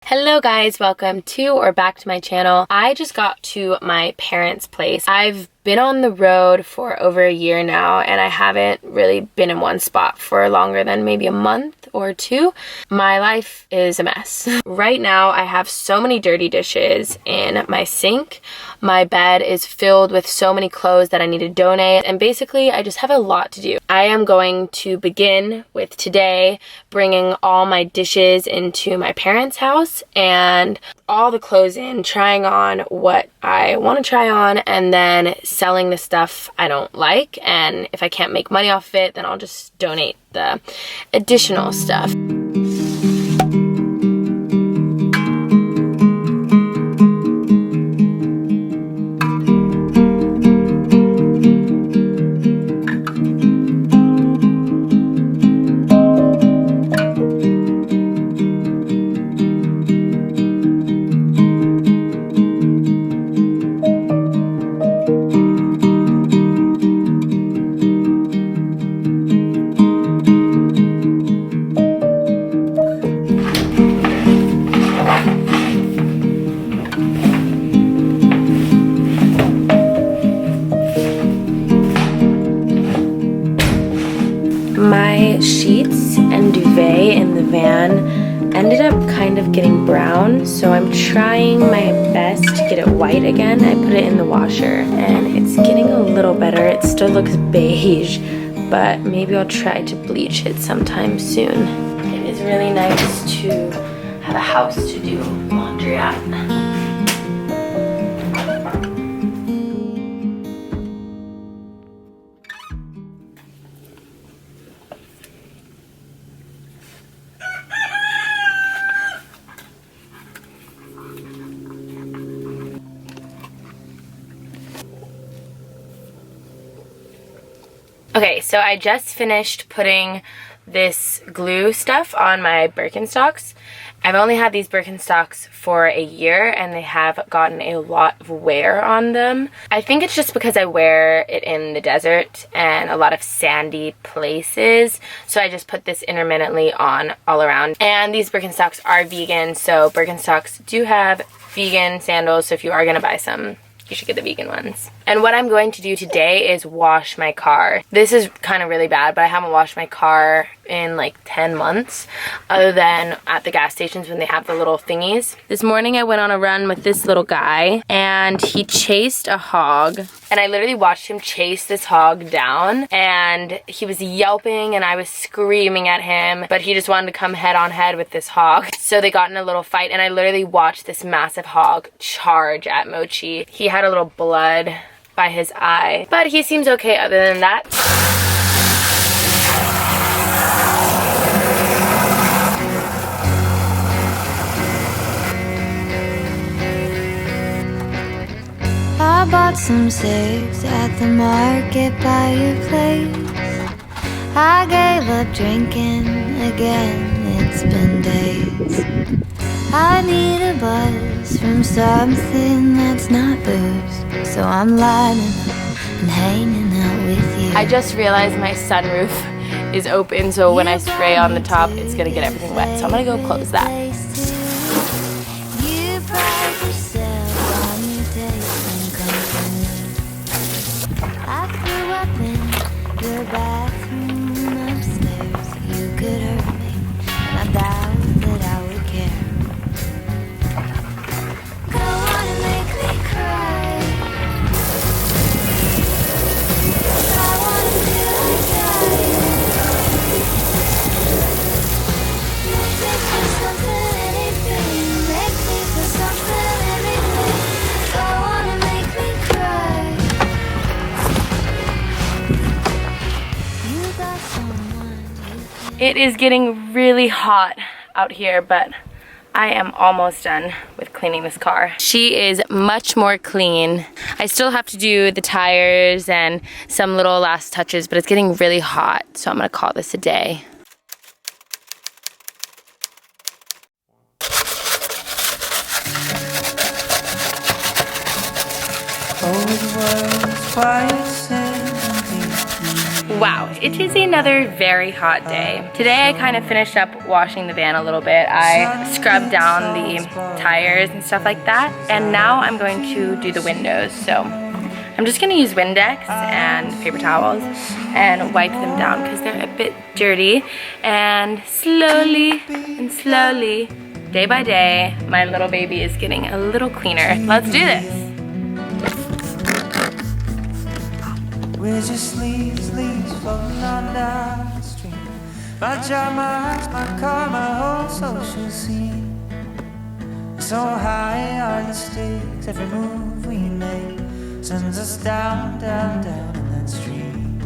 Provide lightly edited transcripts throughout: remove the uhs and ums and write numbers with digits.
Hello guys, welcome to or back to my channel. I just got to my parents' place. I've been on the road for over a year now and I haven't really been in one spot for longer than maybe a month or two. My life is a mess. Right now I have so many dirty dishes in my sink. My bed is filled with so many clothes that I need to donate, and basically I just have a lot to do. I am going to begin with today bringing all my dishes into my parents' house and all the clothes in, trying on what I want to try on, and then selling the stuff I don't like. And if I can't make money off of it, then I'll just donate the additional stuff. My sheets and duvet in the van ended up kind of getting brown, so I'm trying my best to get it white again. I put it in the washer and it's getting a little better. It still looks beige, but maybe I'll try to bleach it sometime soon. It is really nice to have a house to do laundry at. Okay, so I just finished putting this glue stuff on my Birkenstocks. I've only had these Birkenstocks for a year and they have gotten a lot of wear on them. I think it's just because I wear it in the desert and a lot of sandy places, so I just put this intermittently on all around. And these Birkenstocks are vegan, so Birkenstocks do have vegan sandals, so if you are going to buy some, you should get the vegan ones. And what I'm going to do today is wash my car. This is kind of really bad, but I haven't washed my car in like 10 months, other than at the gas stations when they have the little thingies. This morning I went on a run with this little guy and he chased a hog. And I literally watched him chase this hog down, and he was yelping and I was screaming at him, but he just wanted to come head on head with this hog. So they got in a little fight and I literally watched this massive hog charge at Mochi. He had a little blood by his eye, but he seems okay other than that. I bought some cigs at the market by your place. I gave up drinking again, it's been days. I need a buzz from something that's not booze, so I'm lining up and hanging out with you. I just realized my sunroof is open, so when I spray on the top, it's gonna get everything wet, so I'm gonna go close that. You pride yourself on your taste and company. I threw up in your bathroom upstairs. You could hurt me, and I doubt that I would care. Go on and make me cry. I wanna feel like dying. Make me feel something, anything. Make me feel something, anything. Go on and make me cry. You got someone you can. It is getting really hot out here, but I am almost done with cleaning this car. She is much more clean. I still have to do the tires and some little last touches, but it's getting really hot, so I'm gonna call this a day. Wow, it is another very hot day. Today I kind of finished up washing the van a little bit. I scrubbed down the tires and stuff like that, and now I'm going to do the windows. So I'm just going to use Windex and paper towels and wipe them down because they're a bit dirty. And slowly, day by day, my little baby is getting a little cleaner. Let's do this. We're just leaves floating on down the street. My job, my house, my car, my whole social scene. So high are the stakes, every move we make sends us down, down, down in that stream.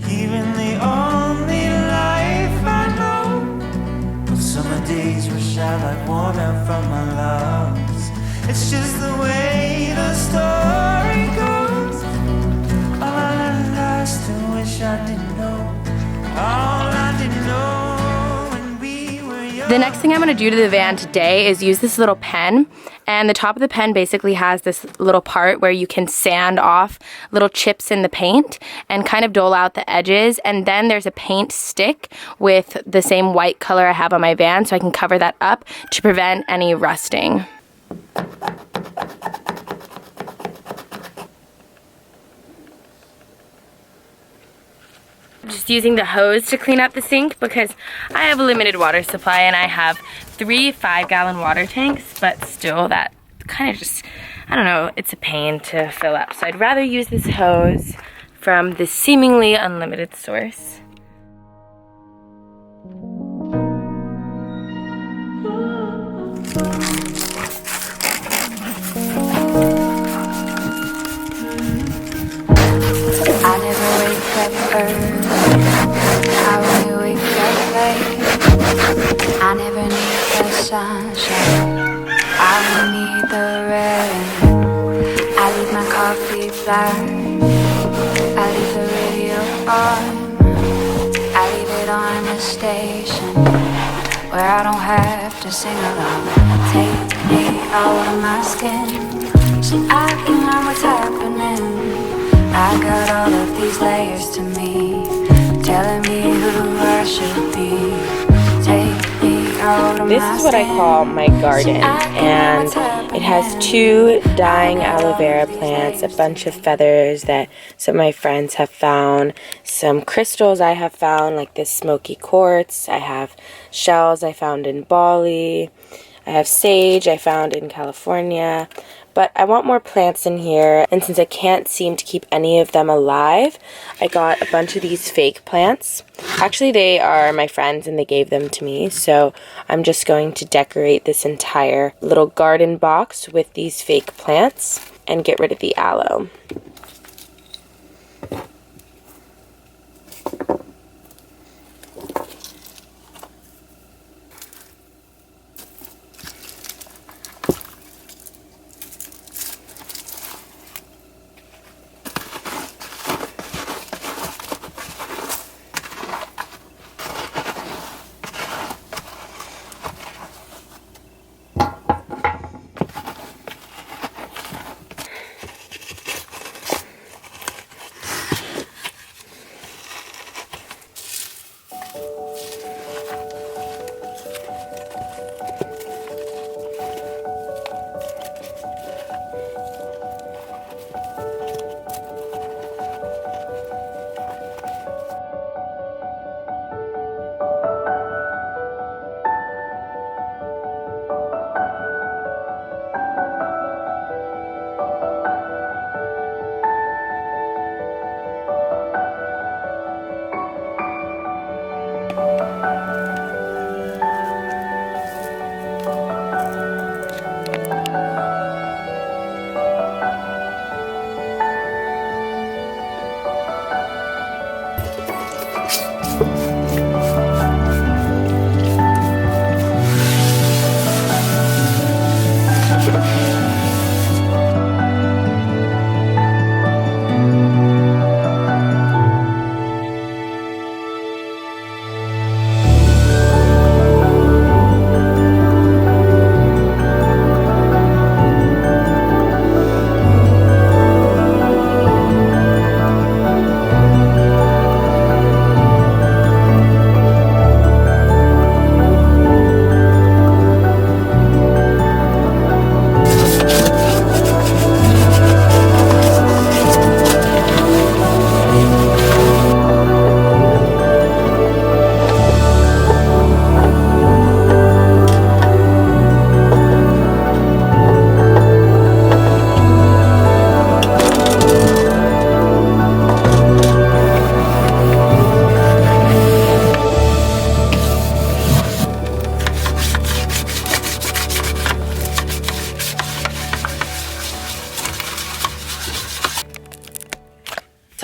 Even the only life I know, but summer days rush out like warm air from my lungs. It's just the way the story goes. I still wish I didn't know. All I didn't know when we were young. The next thing I'm going to do to the van today is use this little pen, and the top of the pen basically has this little part where you can sand off little chips in the paint and kind of dole out the edges, and then there's a paint stick with the same white color I have on my van so I can cover that up to prevent any rusting. Just using the hose to clean up the sink because I have a limited water supply and I have 3 5-gallon water tanks, but still that kind of just, I don't know, it's a pain to fill up. So I'd rather use this hose from this seemingly unlimited source. I never wake up early, I only wake up late. I never need the sunshine, I only need the rain. I leave my coffee black, I leave the radio on, I leave it on the station where I don't have to sing along. Take me out of my skin so I can learn what's happening. I got all of these layers to me, telling me who I should be. Take me out of This my is what I call my garden, and it has 2 dying aloe vera plants, a bunch of feathers that some of my friends have found, some crystals I have found like this smoky quartz, I have shells I found in Bali, I have sage I found in California. But I want more plants in here, and since I can't seem to keep any of them alive, I got a bunch of these fake plants. Actually, they are my friends and they gave them to me, so I'm just going to decorate this entire little garden box with these fake plants and get rid of the aloe.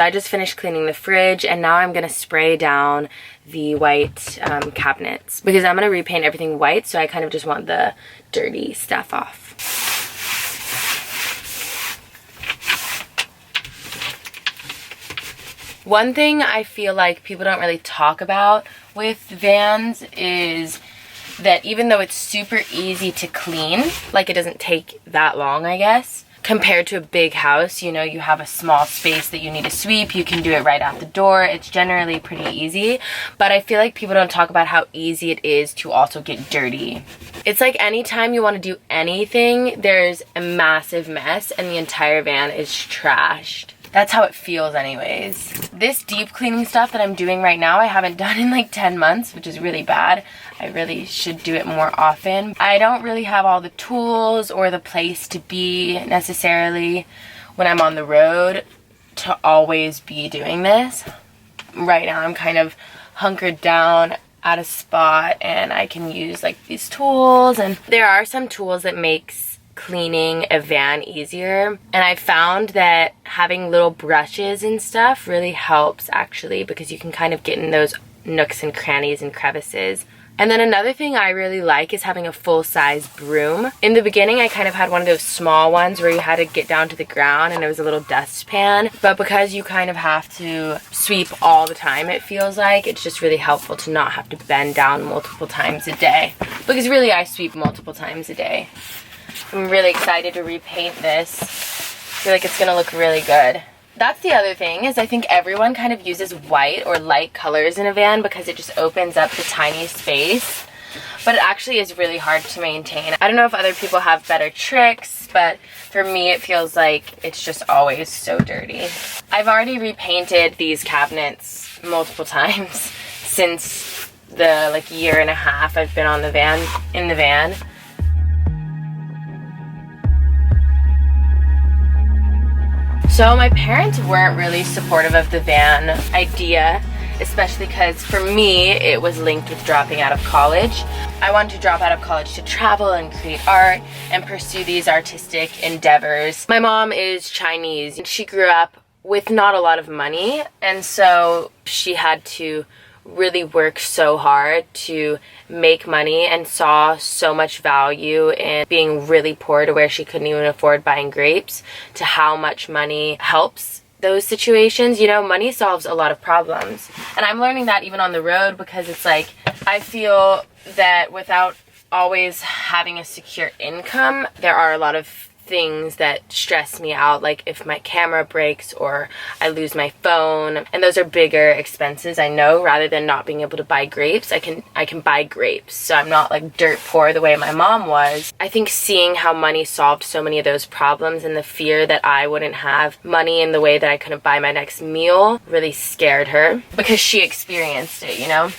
So I just finished cleaning the fridge, and now I'm going to spray down the white cabinets because I'm going to repaint everything white, so I kind of just want the dirty stuff off. One thing I feel like people don't really talk about with vans is that even though it's super easy to clean, like it doesn't take that long, I guess, compared to a big house, you know, you have a small space that you need to sweep, you can do it right out the door, it's generally pretty easy, but I feel like people don't talk about how easy it is to also get dirty. It's like anytime you want to do anything, there's a massive mess and the entire van is trashed. That's how it feels anyways. This deep cleaning stuff that I'm doing right now, I haven't done in like 10 months, which is really bad. I really should do it more often. I don't really have all the tools or the place to be necessarily when I'm on the road to always be doing this. Right now I'm kind of hunkered down at a spot and I can use like these tools, and there are some tools that makes cleaning a van easier, and I found that having little brushes and stuff really helps actually, because you can kind of get in those nooks and crannies and crevices. And then another thing I really like is having a full-size broom. In the beginning I kind of had one of those small ones where you had to get down to the ground and it was a little dustpan, but because you kind of have to sweep all the time, it feels like it's just really helpful to not have to bend down multiple times a day, because really I sweep multiple times a day. I'm really excited to repaint this. I feel like it's gonna look really good. That's the other thing, is I think everyone kind of uses white or light colors in a van because it just opens up the tiny space. But it actually is really hard to maintain. I don't know if other people have better tricks, but for me it feels like it's just always so dirty. I've already repainted these cabinets multiple times since the like year and a half I've been on the van, in the van. So my parents weren't really supportive of the van idea, especially because for me it was linked with dropping out of college. I wanted to drop out of college to travel and create art and pursue these artistic endeavors. My mom is Chinese and she grew up with not a lot of money, and so she had to really work so hard to make money and saw so much value in being really poor to where she couldn't even afford buying grapes, to how much money helps those situations. You know, money solves a lot of problems. And I'm learning that even on the road, because it's like I feel that without always having a secure income, there are a lot of things that stress me out, like if my camera breaks or I lose my phone, and those are bigger expenses, I know, rather than not being able to buy grapes. I can buy grapes, so I'm not like dirt poor the way my mom was. I think seeing how money solved so many of those problems and the fear that I wouldn't have money in the way that I couldn't buy my next meal really scared her, because she experienced it, you know.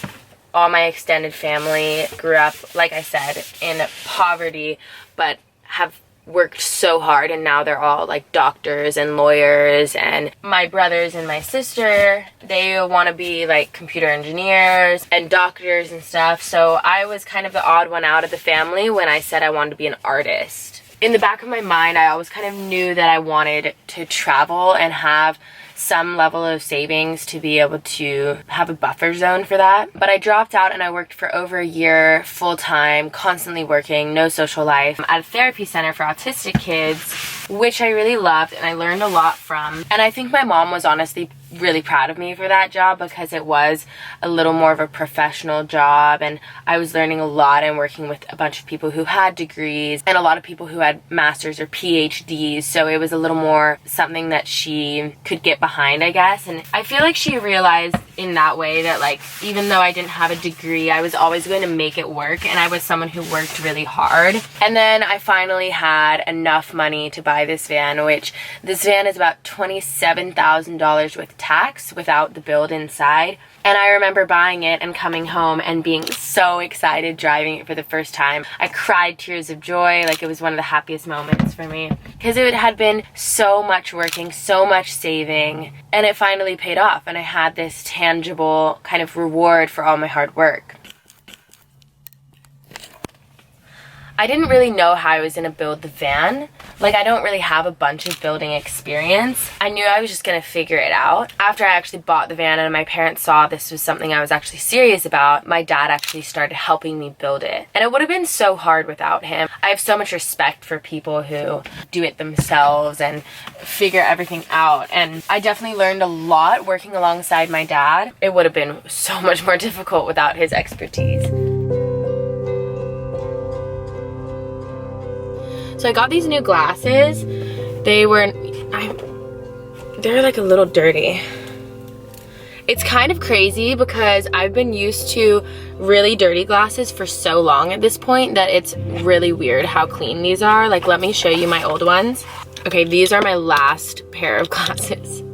All my extended family grew up, like I said, in poverty, but have worked so hard, and now they're all like doctors and lawyers, and my brothers and my sister, they want to be like computer engineers and doctors and stuff. So I was kind of the odd one out of the family when I said I wanted to be an artist. In the back of my mind, I always kind of knew that I wanted to travel and have some level of savings to be able to have a buffer zone for that. But I dropped out and I worked for over a year full-time, constantly working, no social life, at a therapy center for autistic kids, which I really loved and I learned a lot from. And I think my mom was honestly really proud of me for that job, because it was a little more of a professional job and I was learning a lot and working with a bunch of people who had degrees and a lot of people who had masters or PhDs, so it was a little more something that she could get behind, I guess. And I feel like she realized in that way that, like, even though I didn't have a degree, I was always going to make it work, and I was someone who worked really hard. And then I finally had enough money to buy this van, which this van is about $27,000 with tax without the build inside. And I remember buying it and coming home and being so excited driving it for the first time. I cried tears of joy, like it was one of the happiest moments for me, because it had been so much working, so much saving, and it finally paid off, and I had this tangible kind of reward for all my hard work. I didn't really know how I was gonna build the van. Like, I don't really have a bunch of building experience. I knew I was just gonna figure it out. After I actually bought the van and my parents saw this was something I was actually serious about, my dad actually started helping me build it. And it would have been so hard without him. I have so much respect for people who do it themselves and figure everything out. And I definitely learned a lot working alongside my dad. It would have been so much more difficult without his expertise. So I got these new glasses. They're like a little dirty. It's kind of crazy because I've been used to really dirty glasses for so long at this point that it's really weird how clean these are. Like, let me show you my old ones. Okay, these are my last pair of glasses.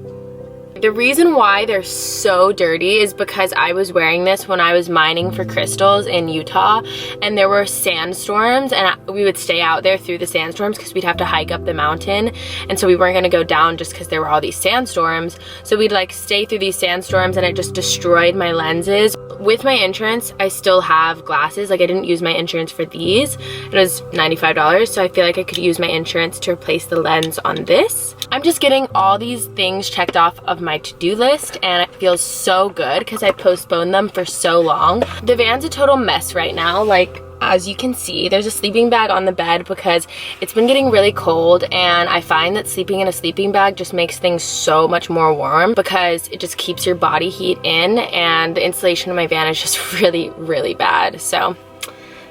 The reason why they're so dirty is because I was wearing this when I was mining for crystals in Utah, and there were sandstorms, and we would stay out there through the sandstorms because we'd have to hike up the mountain, and so we weren't gonna go down just because there were all these sandstorms. So we'd like stay through these sandstorms, and it just destroyed my lenses. With my insurance, I still have glasses. Like, I didn't use my insurance for these. It was $95, so I feel like I could use my insurance to replace the lens on this. I'm just getting all these things checked off of my to-do list, and it feels so good because I postponed them for so long. The van's a total mess right now. Like, as you can see, there's a sleeping bag on the bed because it's been getting really cold, and I find that sleeping in a sleeping bag just makes things so much more warm because it just keeps your body heat in, and the insulation in my van is just really, really bad. So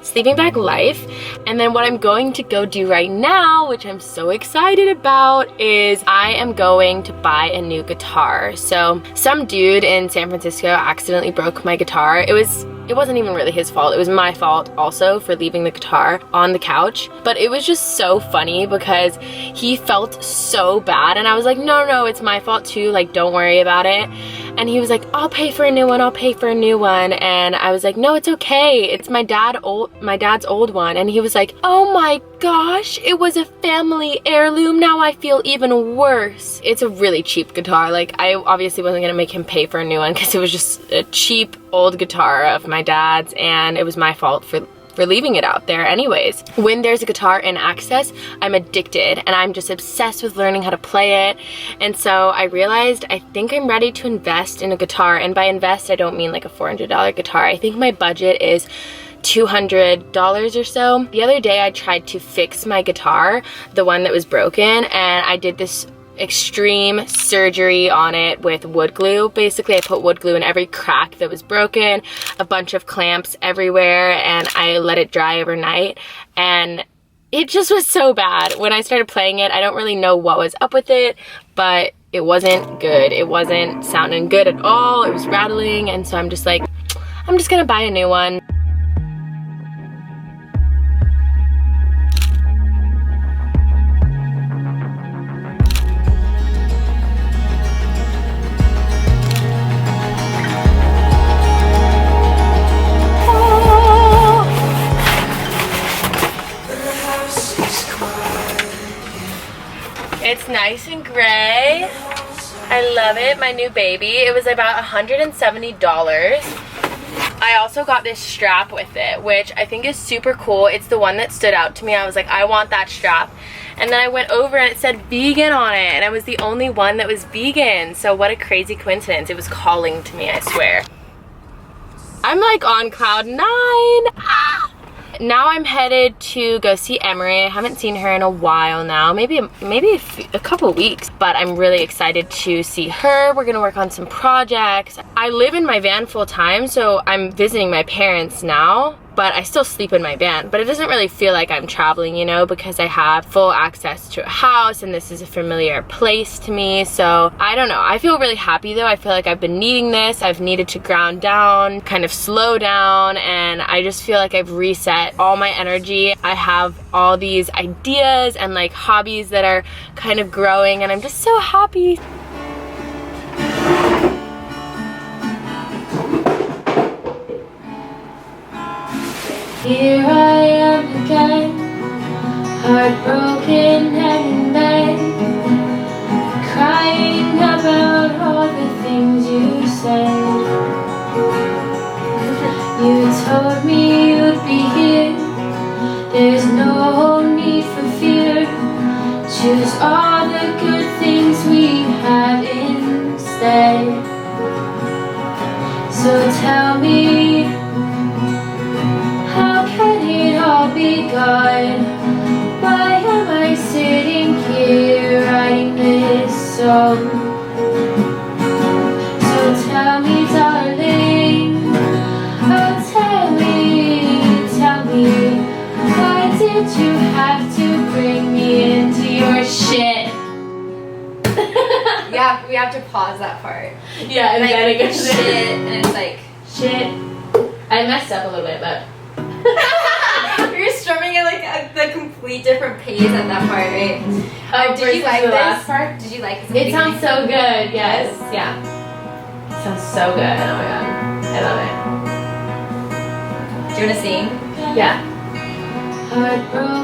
sleeping bag life. And then what I'm going to go do right now, which I'm so excited about, is I am going to buy a new guitar. So some dude in San Francisco accidentally broke my guitar. It wasn't even really his fault. It was my fault also for leaving the guitar on the couch. But it was just so funny because he felt so bad, and I was like, no, it's my fault too. Like, don't worry about it. And he was like, I'll pay for a new one. I'll pay for a new one. And I was like, no, it's okay. It's my dad's old one. And he was like, oh my gosh, it was a family heirloom. Now I feel even worse. It's a really cheap guitar. Like, I obviously wasn't gonna make him pay for a new one because it was just a cheap old guitar of my dad's, and it was my fault for leaving it out there anyways. When there's a guitar in access, I'm addicted, and I'm just obsessed with learning how to play it. And so I realized I think I'm ready to invest in a guitar, and by invest I don't mean like a $400 guitar. I think my budget is $200 or so. The other day I tried to fix my guitar, the one that was broken, and I did this extreme surgery on it with wood glue. Basically, I put wood glue in every crack that was broken, a bunch of clamps everywhere, and I let it dry overnight, and it just was so bad. When I started playing it, I don't really know what was up with it, but it wasn't good. It wasn't sounding good at all. It was rattling, and so I'm just like, I'm just gonna buy a new one. It's nice and gray. I love it, my new baby. It was about $170. I also got this strap with it, which I think is super cool. It's the one that stood out to me. I was like, I want that strap. And then I went over and it said vegan on it, and I was the only one that was vegan. So what a crazy coincidence. It was calling to me, I swear. I'm like on cloud 9. Ah! Now I'm headed to go see Emery. I haven't seen her in a while now, maybe a couple weeks, but I'm really excited to see her. We're gonna work on some projects. I live in my van full time, so I'm visiting my parents now, but I still sleep in my van. But it doesn't really feel like I'm traveling, you know, because I have full access to a house, and this is a familiar place to me. So I don't know, I feel really happy though. I feel like I've been needing this. I've needed to ground down, kind of slow down, and I just feel like I've reset all my energy. I have all these ideas and like hobbies that are kind of growing, and I'm just so happy. Here I am again, heartbroken and in bed, crying about all the things you said. You told me you'd be here, there's choose all the good things we have instead. So tell me, how can it all be gone? Why am I sitting here writing this song? So tell me, darling, oh tell me, why did you have to bring me into your shit? Yeah, we have to pause that part. Yeah, and Like, then it goes shit, and it's like shit. I messed up a little bit, but you're strumming at like the complete different pace at that part, right? Did you like the this? last part? Did you like this? It sounds so good. Yes, yeah. It sounds so good. Oh my god, I love Do you want to sing? it. Yeah. Heartbroken.